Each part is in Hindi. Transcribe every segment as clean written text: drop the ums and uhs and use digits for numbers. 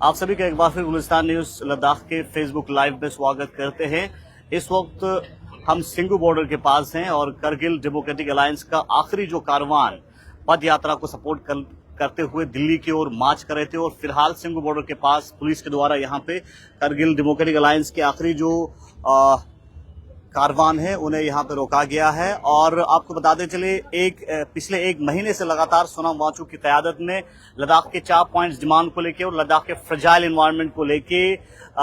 आप सभी का एक बार फिर गुलिस्तान न्यूज लद्दाख के फेसबुक लाइव में स्वागत करते हैं। इस वक्त हम सिंगू बॉर्डर के पास हैं और करगिल डेमोक्रेटिक अलायंस का आखिरी जो कारवान पद यात्रा को सपोर्ट करते हुए दिल्ली की ओर मार्च कर रहे थे और फिलहाल सिंगू बॉर्डर के पास पुलिस के द्वारा यहाँ पे करगिल डेमोक्रेटिक अलायंस के आखिरी जो कारवान है उन्हें यहाँ पे रोका गया है। और आपको बताते चले पिछले एक महीने से लगातार सोनम वांगचुक की क़यादत में लद्दाख के 4 पॉइंट्स डिमांड को लेके और लद्दाख के फ्रेजाइल एनवायरनमेंट को लेके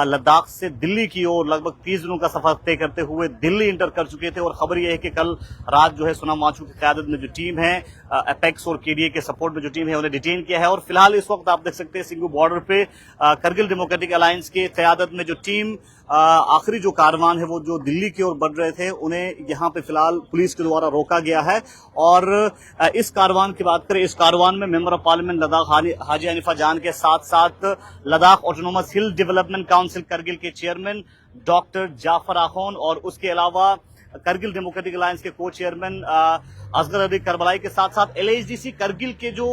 लद्दाख से दिल्ली की ओर लगभग 30 दिनों का सफर तय करते हुए दिल्ली इंटर कर चुके थे। और खबर यह है कि कल रात जो है सोनम वांगचुक की क़यादत में जो टीम है एपेक्स और केडीए के सपोर्ट में जो टीम है उन्हें डिटेन किया है। और फिलहाल इस वक्त आप देख सकते हैं सिंगू बॉर्डर पे करगिल डेमोक्रेटिक अलायंस के क़यादत में जो टीम आखिरी जो कारवान है वो जो दिल्ली की ओर बढ़ रहे थे उन्हें यहाँ पे फिलहाल पुलिस के द्वारा रोका गया है। और इस कारवान की बात करें, इस कारवान में member of parliament Ladakh Haji Hanifa जान के साथ साथ लद्दाख ऑटोनोमस हिल डेवलपमेंट काउंसिल करगिल के चेयरमैन डॉक्टर जाफर आखोन और उसके अलावा करगिल डेमोक्रेटिक अलायंस के को चेयरमैन असगर अली करबलाई के साथ साथ एलएचडीसी करगिल के जो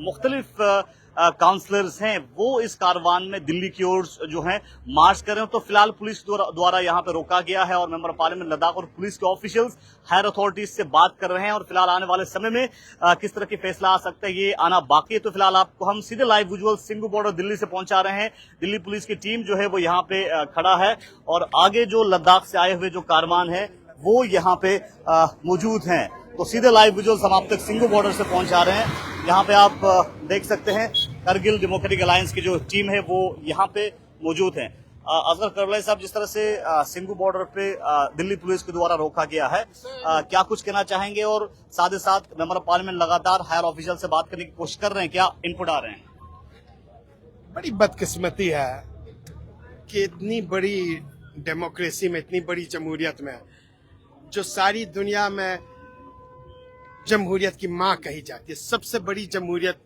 मुख्तलिफ काउंसलर्स हैं वो इस कारवान में दिल्ली की ओर जो है मार्च कर रहे हैं। तो फिलहाल पुलिस द्वारा यहाँ पे रोका गया है और मेंबर ऑफ पार्लियामेंट लद्दाख और पुलिस के ऑफिशियल्स हायर अथॉरिटीज से बात कर रहे हैं। और फिलहाल आने वाले समय में किस तरह की फैसला आ सकता है ये आना बाकी है। तो फिलहाल आपको हम सीधे live visual Singhu border Delhi से पहुंचा रहे हैं। दिल्ली पुलिस की टीम जो है वो यहाँ पे खड़ा है और आगे जो लद्दाख से आए हुए जो कारवान है वो यहाँ पे मौजूद हैं। तो सीधे लाइव विजुअल्स हम आप तक सिंगू बॉर्डर से पहुंचा रहे हैं। यहाँ पे आप देख सकते हैं करगिल डेमोक्रेटिक अलायंस की जो टीम है वो यहाँ पे मौजूद है। असगर करबलाई साहब, जिस तरह से सिंगू बॉर्डर पे दिल्ली पुलिस के द्वारा रोका गया है, क्या कुछ कहना चाहेंगे? और साथ ही साथ मेंबर ऑफ पार्लियामेंट लगातार हायर ऑफिशियल से बात करने की कोशिश कर रहे हैं, क्या इनपुट आ रहे हैं? बड़ी बदकिस्मती है कि इतनी बड़ी डेमोक्रेसी में, इतनी बड़ी जमहूरियत में, जो सारी दुनिया में जमहूरियत की माँ कही जाती है, सबसे बड़ी जमहूरियत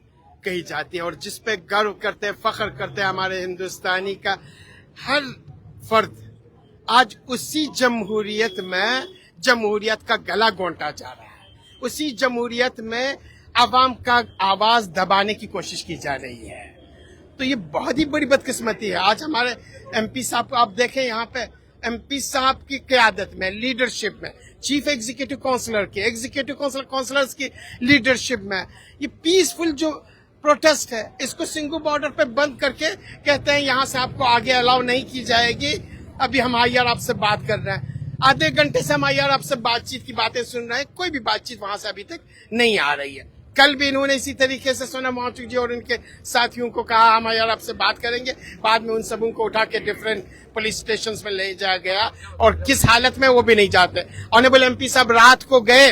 कही जाती है और जिस पे गर्व करते हैं, फख्र करते हैं हमारे हिंदुस्तानी का हर फर्द, आज उसी जमहूरियत में जमहूरियत का गला घोंटा जा रहा है। उसी जमहूरियत में आवाम का आवाज दबाने की कोशिश की जा रही है। तो ये बहुत ही बड़ी बदकिस्मती है। आज हमारे एमपी साहब को आप देखें, यहाँ पे एमपी साहब की क़यादत में, लीडरशिप में, चीफ एग्जीक्यूटिव काउंसलर की, एग्जीक्यूटिव काउंसलर्स की लीडरशिप में ये पीसफुल जो प्रोटेस्ट है इसको सिंगू बॉर्डर पे बंद करके कहते हैं यहाँ से आपको आगे अलाउ नहीं की जाएगी। अभी हम आईआर आपसे बात कर रहे हैं, आधे घंटे से हम आईआर आपसे बातचीत की बातें सुन रहे हैं, कोई भी बातचीत वहां से अभी तक नहीं आ रही है। कल भी इन्होंने इसी तरीके से सोनम वांगचुक जी और उनके साथियों को कहा हम यार आपसे बात करेंगे, बाद में उन सबों को उठा के डिफरेंट पुलिस स्टेशंस में ले जाया गया और किस हालत में वो भी नहीं जाते। ऑनरेबल एमपी साहब रात को गए,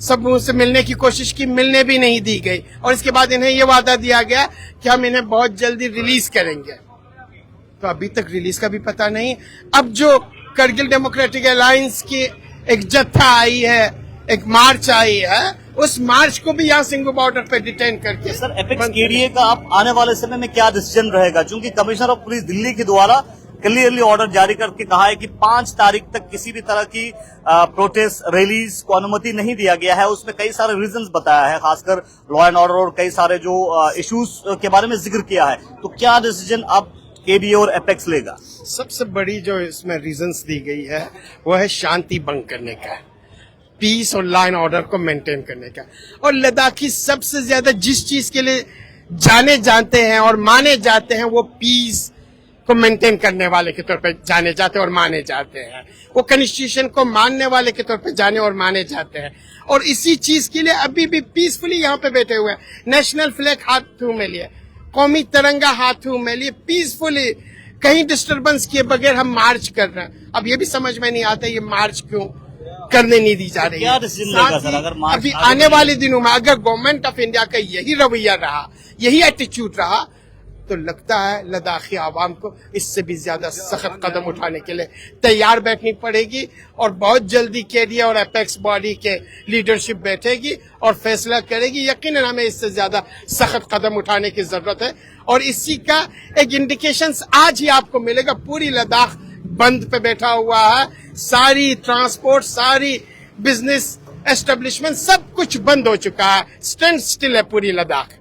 सबों से मिलने की कोशिश की, मिलने भी नहीं दी गई और इसके बाद इन्हें ये वादा दिया गया कि हम इन्हें बहुत जल्दी रिलीज करेंगे। तो अभी तक रिलीज का भी पता नहीं। अब जो करगिल डेमोक्रेटिक अलायंस की एक जत्था आई है, एक मार्च आई है, उस मार्च को भी यहाँ सिंगू बॉर्डर पे डिटेन करके सर एपेक्स केडीए का आप आने वाले समय में क्या डिसीजन रहेगा? क्योंकि कमिश्नर ऑफ पुलिस दिल्ली के द्वारा क्लियरली ऑर्डर जारी करके कहा है कि 5 तारीख तक किसी भी तरह की प्रोटेस्ट रैलीज को अनुमति नहीं दिया गया है। उसमें कई सारे रीजंस बताया है, खासकर लॉ एंड ऑर्डर और कई सारे जो इश्यूज के बारे में जिक्र किया है। तो क्या डिसीजन अब केडीए और एपेक्स लेगा? सबसे बड़ी जो इसमें रीजंस दी गई है वो है शांति भंग करने का, पीस और लॉ एंड ऑर्डर को मेंटेन करने का। और लद्दाखी सबसे ज्यादा जिस चीज के लिए जाने जानते हैं और माने जाते हैं वो पीस को मेंटेन करने वाले के तौर पे जाने जाते हैं और माने जाते हैं। वो कॉन्स्टिट्यूशन को मानने वाले के तौर पे जाने और माने जाते हैं और इसी चीज के लिए अभी भी पीसफुली यहाँ पे बैठे हुए हैं। नेशनल फ्लैग हाथों में लिए, कौमी तिरंगा हाथों में लिए, पीसफुली कहीं डिस्टर्बेंस किए बगैर हम मार्च कर रहे हैं। अब ये भी समझ में नहीं आता ये मार्च क्यों करने नहीं दी जा रही है। अभी आने वाले दिनों में अगर गवर्नमेंट ऑफ इंडिया का यही रवैया रहा, यही एटीट्यूड रहा, तो लगता है लद्दाखी आवाम को इससे भी ज्यादा सख्त कदम उठाने के लिए तैयार बैठनी पड़ेगी और बहुत जल्दी केडीए और एपेक्स बॉडी के लीडरशिप बैठेगी और फैसला करेगी। यकीनन हमें इससे ज्यादा सख्त कदम उठाने की जरूरत है और इसी का एक इंडिकेशन आज ही आपको मिलेगा। पूरी लद्दाख बंद पे बैठा हुआ है, सारी ट्रांसपोर्ट, सारी बिजनेस एस्टेब्लिशमेंट, सब कुछ बंद हो चुका है, स्टैंड स्टिल है पूरी लद्दाख।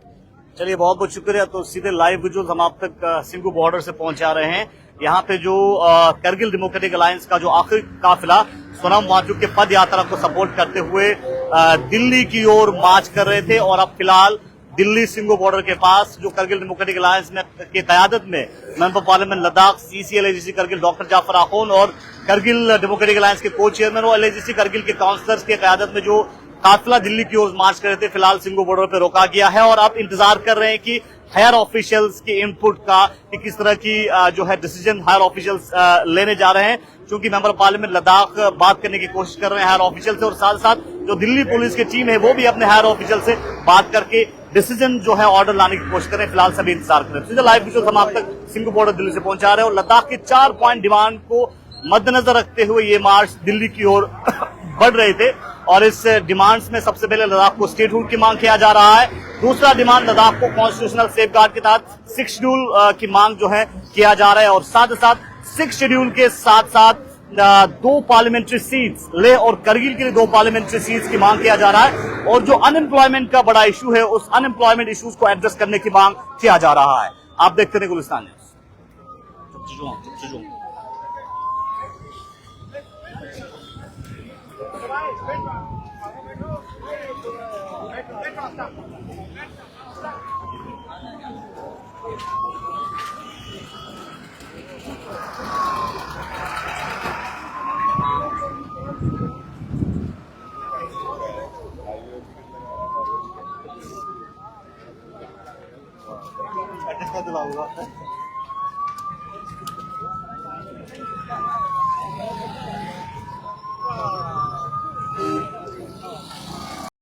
चलिए बहुत बहुत शुक्रिया। तो सीधे लाइव विजुअल्स हम आप तक सिंगू बॉर्डर से पहुंचा रहे हैं। यहाँ पे जो करगिल डेमोक्रेटिक अलायंस का जो आखिरी काफिला सोनम वांगचुक के पद यात्रा को सपोर्ट करते हुए दिल्ली की ओर मार्च कर रहे थे, और अब फिलहाल दिल्ली सिंगू बॉर्डर के पास जो करगिल डेमोक्रेटिक अलायंस में की कयादत में member of parliament Ladakh CCLAGC Kargil doctor Jafar Akhoon और करगिल डेमोक्रेटिक अलायंस के को चेयरमैन और LAGC करगिल के काउंसलर्स की कयादत में जो काफिला दिल्ली की ओर मार्च कर रहे थे, फिलहाल सिंगू बॉर्डर पे रोका गया है। और आप इंतजार कर रहे हैं कि हायर ऑफिशियल्स के इनपुट का कि किस तरह की जो है डिसीजन हायर ऑफिशियल्स लेने जा रहे हैं, क्योंकि मेंबर पार्लियामेंट लद्दाख बात करने की कोशिश कर रहे हैं हायर ऑफिशियल से, और साथ साथ जो दिल्ली पुलिस की टीम है वो भी अपने हायर ऑफिशियल से बात करके डिसीजन जो है ऑर्डर लाने की कोशिश कर रहे हैं। फिलहाल सभी इंतजार कर रहे हैं। लाइव विजुअल्स हम आप तक सिंगू बॉर्डर दिल्ली से पहुंचा रहे हैं, और लद्दाख की 4 पॉइंट डिमांड को मद्देनजर रखते हुए ये मार्च दिल्ली की ओर बढ़ रहे थे। और इस डिमांड्स में सबसे पहले लद्दाख को स्टेटहुड की मांग किया जा रहा है। दूसरा डिमांड लद्दाख को कॉन्स्टिट्यूशनल सेफगार्ड के तहत 6 शेड्यूल की मांग जो है किया जा रहा है, और साथ ही साथ 6 शेड्यूल के साथ साथ 2 पार्लियामेंट्री सीट्स लेह और करगिल के लिए 2 पार्लियामेंट्री सीट्स की मांग किया जा रहा है, और जो अनएम्प्लॉयमेंट का बड़ा इशू है उस अनएम्प्लॉयमेंट इश्यूज को एड्रेस करने की मांग किया जा रहा है। आप देखते रहे गुलिस्तान न्यूज। दिलाऊंगा